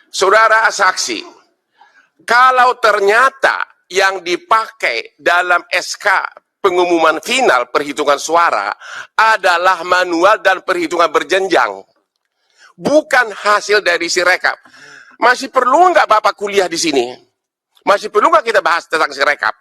Saudara saksi, kalau ternyata yang dipakai dalam SK pengumuman final perhitungan suara adalah manual dan perhitungan berjenjang, bukan hasil dari Sirekap, masih perlu nggak Bapak kuliah di sini? Masih perlu nggak kita bahas tentang Sirekap?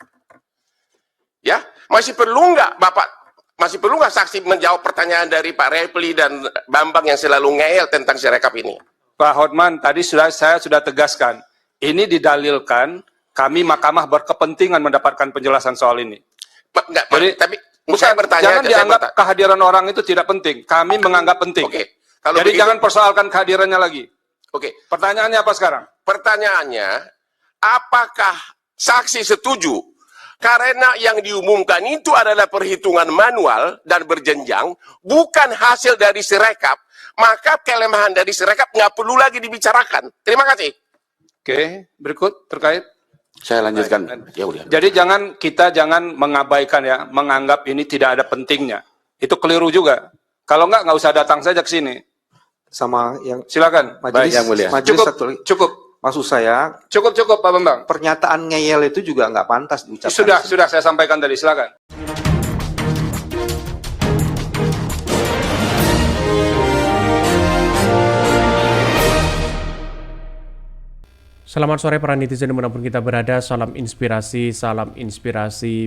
Ya, masih perlu nggak saksi menjawab pertanyaan dari Pak Repli dan Bambang yang selalu ngeyel tentang Sirekap ini? Pak Hotman, tadi saya sudah tegaskan, ini didalilkan kami mahkamah berkepentingan mendapatkan penjelasan soal ini. Tapi saya bertanya, jangan dianggap kehadiran orang itu tidak penting. Kami menganggap penting. Oke. Jadi jangan persoalkan kehadirannya lagi. Oke. Pertanyaannya apa sekarang? Pertanyaannya, apakah saksi setuju karena yang diumumkan itu adalah perhitungan manual dan berjenjang, bukan hasil dari Sirekap, maka kelemahan dari Sirekap nggak perlu lagi dibicarakan. Terima kasih. Oke, berikut terkait. Saya lanjutkan. Ya udah. Jadi kita jangan mengabaikan ya, menganggap ini tidak ada pentingnya. Itu keliru juga. Kalau nggak usah datang saja ke sini. Sama yang silakan. Majelis, yang mulia. Cukup. Maksud saya, cukup Pak Bambang. Pernyataan ngeyel itu juga nggak pantas diucapkan. Sudah saya sampaikan tadi. Silakan. Selamat sore para netizen dimanapun kita berada, salam inspirasi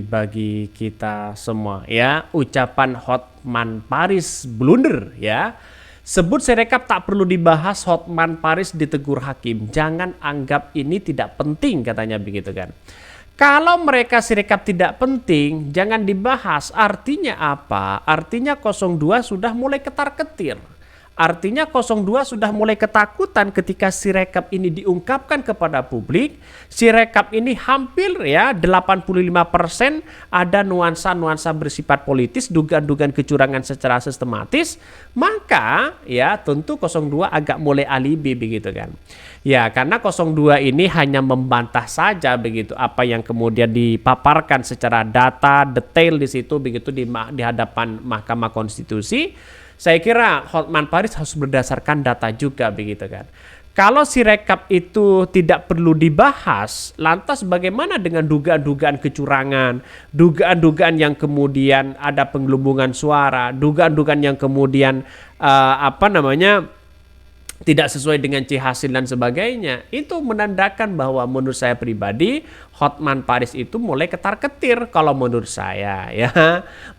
bagi kita semua ya. Ucapan Hotman Paris blunder ya. Sebut Sirekap tak perlu dibahas, Hotman Paris ditegur hakim. Jangan anggap ini tidak penting, katanya begitu kan. Kalau mereka Sirekap tidak penting, jangan dibahas. Artinya apa? Artinya 02 sudah mulai ketar-ketir. Artinya 02 sudah mulai ketakutan ketika Sirekap ini diungkapkan kepada publik. Sirekap ini hampir ya 85% ada nuansa-nuansa bersifat politis, dugaan-dugaan kecurangan secara sistematis. Maka ya tentu 02 agak mulai alibi begitu kan. Ya karena 02 ini hanya membantah saja begitu apa yang kemudian dipaparkan secara data detail di situ begitu di hadapan Mahkamah Konstitusi. Saya kira Hotman Paris harus berdasarkan data juga begitu kan. Kalau Sirekap itu tidak perlu dibahas, lantas bagaimana dengan dugaan-dugaan kecurangan, dugaan-dugaan yang kemudian ada penggelembungan suara, dugaan-dugaan yang kemudian tidak sesuai dengan hasil dan sebagainya. Itu menandakan bahwa menurut saya pribadi Hotman Paris itu mulai ketar-ketir kalau menurut saya ya.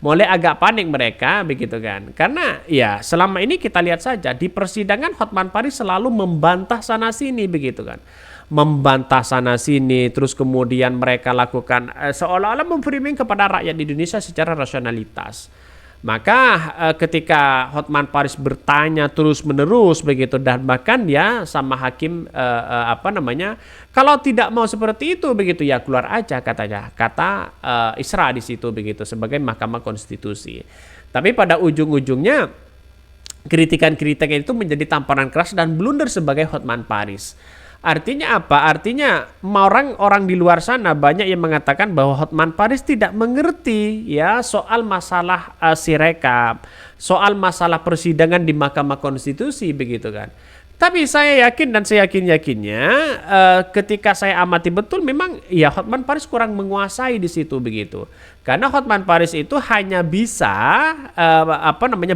Mulai agak panik mereka begitu kan. Karena ya selama ini kita lihat saja di persidangan Hotman Paris selalu membantah sana sini begitu kan. Membantah sana sini terus kemudian mereka lakukan seolah-olah memframing kepada rakyat Indonesia secara rasionalitas. Maka ketika Hotman Paris bertanya terus-menerus begitu dan bahkan ya sama hakim kalau tidak mau seperti itu begitu ya keluar aja katanya, kata Isra di situ begitu sebagai Mahkamah Konstitusi. Tapi pada ujung-ujungnya kritikan-kritikan itu menjadi tamparan keras dan blunder sebagai Hotman Paris. Artinya apa? Artinya orang di luar sana banyak yang mengatakan bahwa Hotman Paris tidak mengerti ya soal masalah Sirekap, soal masalah persidangan di Mahkamah Konstitusi begitu kan. Tapi saya yakin dan saya yakinnya ketika saya amati betul memang ya Hotman Paris kurang menguasai di situ begitu. Karena Hotman Paris itu hanya bisa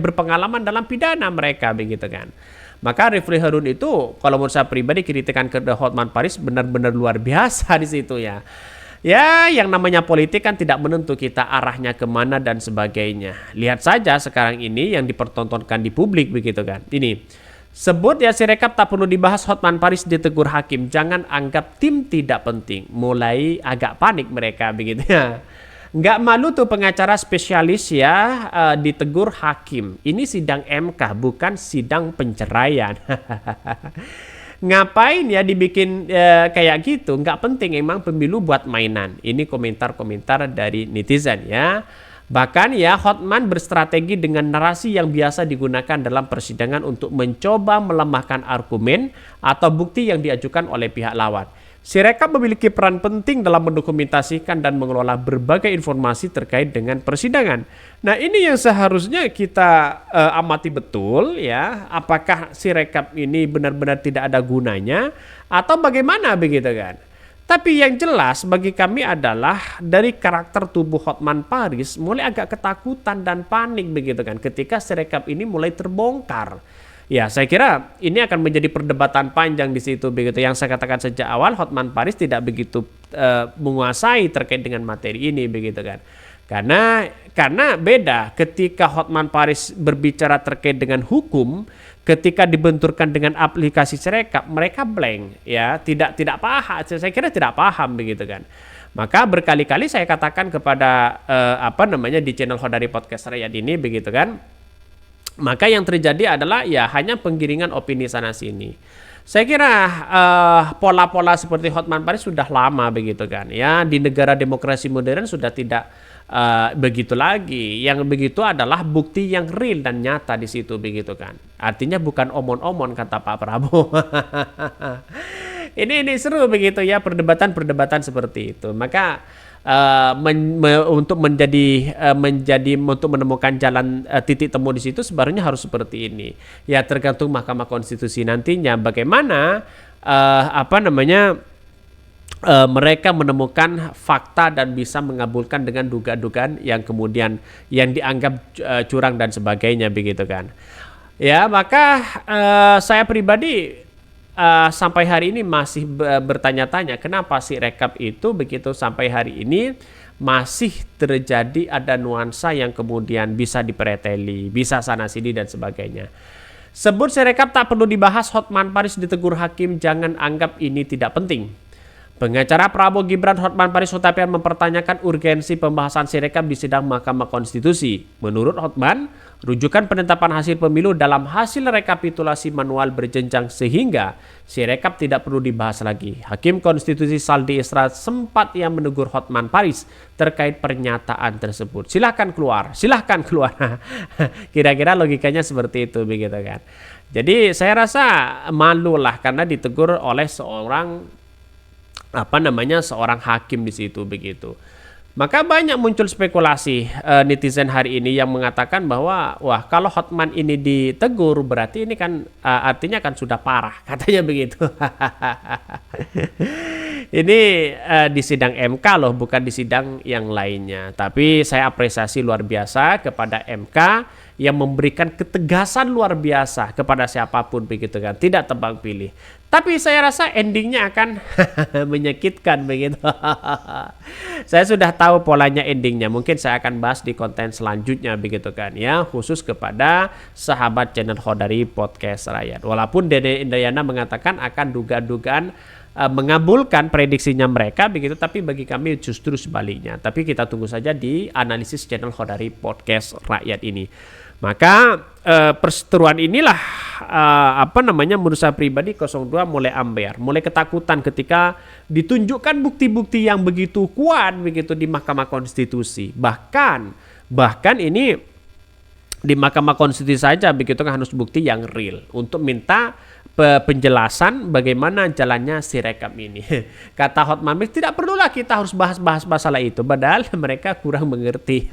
berpengalaman dalam pidana mereka begitu kan. Maka Refli Harun itu kalau menurut saya pribadi kritikan ke Hotman Paris benar-benar luar biasa di situ ya. Ya yang namanya politik kan tidak menentu kita arahnya kemana dan sebagainya. Lihat saja sekarang ini yang dipertontonkan di publik begitu kan. Ini sebut ya Sirekap tak perlu dibahas, Hotman Paris ditegur hakim. Jangan anggap tim tidak penting. Mulai agak panik mereka begitu ya. Nggak malu tuh pengacara spesialis ya ditegur hakim. Ini sidang MK bukan sidang penceraian. Ngapain ya dibikin kayak gitu? Nggak penting, emang pemilu buat mainan. Ini komentar-komentar dari netizen ya. Bahkan ya Hotman berstrategi dengan narasi yang biasa digunakan dalam persidangan untuk mencoba melemahkan argumen atau bukti yang diajukan oleh pihak lawan. Sirekap memiliki peran penting dalam mendokumentasikan dan mengelola berbagai informasi terkait dengan persidangan. Nah, ini yang seharusnya kita amati betul ya, apakah Sirekap ini benar-benar tidak ada gunanya atau bagaimana begitu kan. Tapi yang jelas bagi kami adalah dari karakter tubuh Hotman Paris mulai agak ketakutan dan panik begitu kan ketika Sirekap ini mulai terbongkar. Ya, saya kira ini akan menjadi perdebatan panjang di situ begitu. Yang saya katakan sejak awal, Hotman Paris tidak begitu menguasai terkait dengan materi ini begitu kan. Karena beda ketika Hotman Paris berbicara terkait dengan hukum, ketika dibenturkan dengan aplikasi Sirekap, mereka blank ya, tidak paham. Saya kira tidak paham begitu kan. Maka berkali-kali saya katakan kepada di channel Khodari Podcast Rakyat ini begitu kan. Maka yang terjadi adalah ya hanya penggiringan opini sana sini. Saya kira pola-pola seperti Hotman Paris sudah lama begitu kan ya, di negara demokrasi modern sudah tidak begitu lagi. Yang begitu adalah bukti yang real dan nyata di situ begitu kan. Artinya bukan omon-omon kata Pak Prabowo. Ini seru begitu ya, perdebatan seperti itu. Maka untuk untuk menemukan jalan titik temu di situ sebenarnya harus seperti ini. Ya tergantung Mahkamah Konstitusi nantinya bagaimana mereka menemukan fakta dan bisa mengabulkan dengan dugaan-dugaan yang kemudian yang dianggap curang dan sebagainya begitu kan. Ya, maka saya pribadi sampai hari ini masih bertanya-tanya kenapa Sirekap itu begitu sampai hari ini masih terjadi ada nuansa yang kemudian bisa dipreteli, bisa sana sini dan sebagainya. Sebut Sirekap tak perlu dibahas, Hotman Paris ditegur hakim, jangan anggap ini tidak penting. Pengacara Prabowo Gibran Hotman Paris Hutapea mempertanyakan urgensi pembahasan Sirekap di sidang Mahkamah Konstitusi. Menurut Hotman, rujukan penetapan hasil pemilu dalam hasil rekapitulasi manual berjenjang sehingga Sirekap tidak perlu dibahas lagi. Hakim Konstitusi Saldi Isra sempat yang menegur Hotman Paris terkait pernyataan tersebut. Silahkan keluar. Kira-kira logikanya seperti itu begitu kan. Jadi saya rasa malu lah karena ditegur oleh seorang hakim di situ begitu. Maka banyak muncul spekulasi netizen hari ini yang mengatakan bahwa wah kalau Hotman ini ditegur berarti ini kan artinya kan sudah parah, katanya begitu. Ini di sidang MK loh, bukan di sidang yang lainnya. Tapi saya apresiasi luar biasa kepada MK yang memberikan ketegasan luar biasa kepada siapapun begitu kan, tidak tebang pilih. Tapi saya rasa endingnya akan menyakitkan begitu. Saya sudah tahu polanya endingnya. Mungkin saya akan bahas di konten selanjutnya begitu kan ya, khusus kepada sahabat channel Khodari Podcast Rakyat. Walaupun Dede Indriana mengatakan akan dugaan-dugaan mengabulkan prediksinya mereka begitu, tapi bagi kami justru sebaliknya. Tapi kita tunggu saja di analisis channel Khodari Podcast Rakyat ini. Maka perseteruan inilah menurut saya pribadi 02 mulai ambiar, mulai ketakutan ketika ditunjukkan bukti-bukti yang begitu kuat begitu di Mahkamah Konstitusi. Bahkan ini di Mahkamah Konstitusi saja begitu kan harus bukti yang real untuk minta penjelasan bagaimana jalannya Sirekap ini. Kata Hotman Paris, tidak perlulah kita harus bahas masalah itu, padahal mereka kurang mengerti.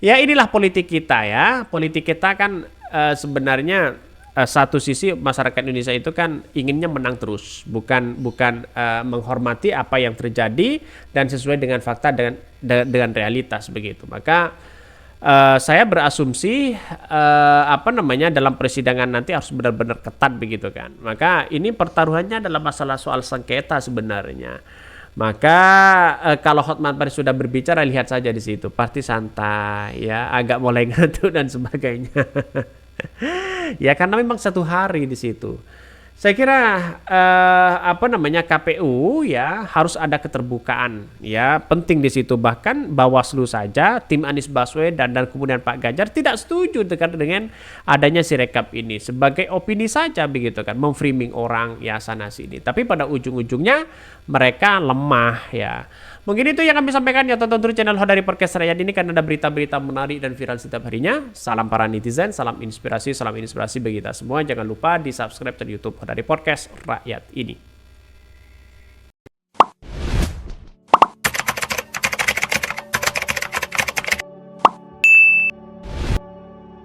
Ya inilah politik kita ya. Politik kita kan sebenarnya satu sisi masyarakat Indonesia itu kan inginnya menang terus, bukan menghormati apa yang terjadi dan sesuai dengan fakta dengan realitas begitu. Maka saya berasumsi dalam persidangan nanti harus benar-benar ketat begitu kan. Maka ini pertaruhannya adalah masalah soal sengketa sebenarnya. Maka kalau Hotman Paris sudah berbicara, lihat saja di situ pasti santai ya, agak mulai ngantuk dan sebagainya. Ya karena memang satu hari di situ. Saya kira KPU ya harus ada keterbukaan ya, penting di situ. Bahkan Bawaslu saja tim Anies Baswedan dan kemudian Pak Ganjar tidak setuju dengan adanya Sirekap ini, sebagai opini saja begitu kan, memframing orang ya sana sini. Tapi pada ujung-ujungnya mereka lemah ya. Mungkin itu yang kami sampaikan ya, tonton terus channel Khodari Podcast Rakyat ini karena ada berita-berita menarik dan viral setiap harinya. Salam para netizen, salam inspirasi bagi kita semua. Jangan lupa di subscribe di YouTube Khodari Podcast Rakyat ini.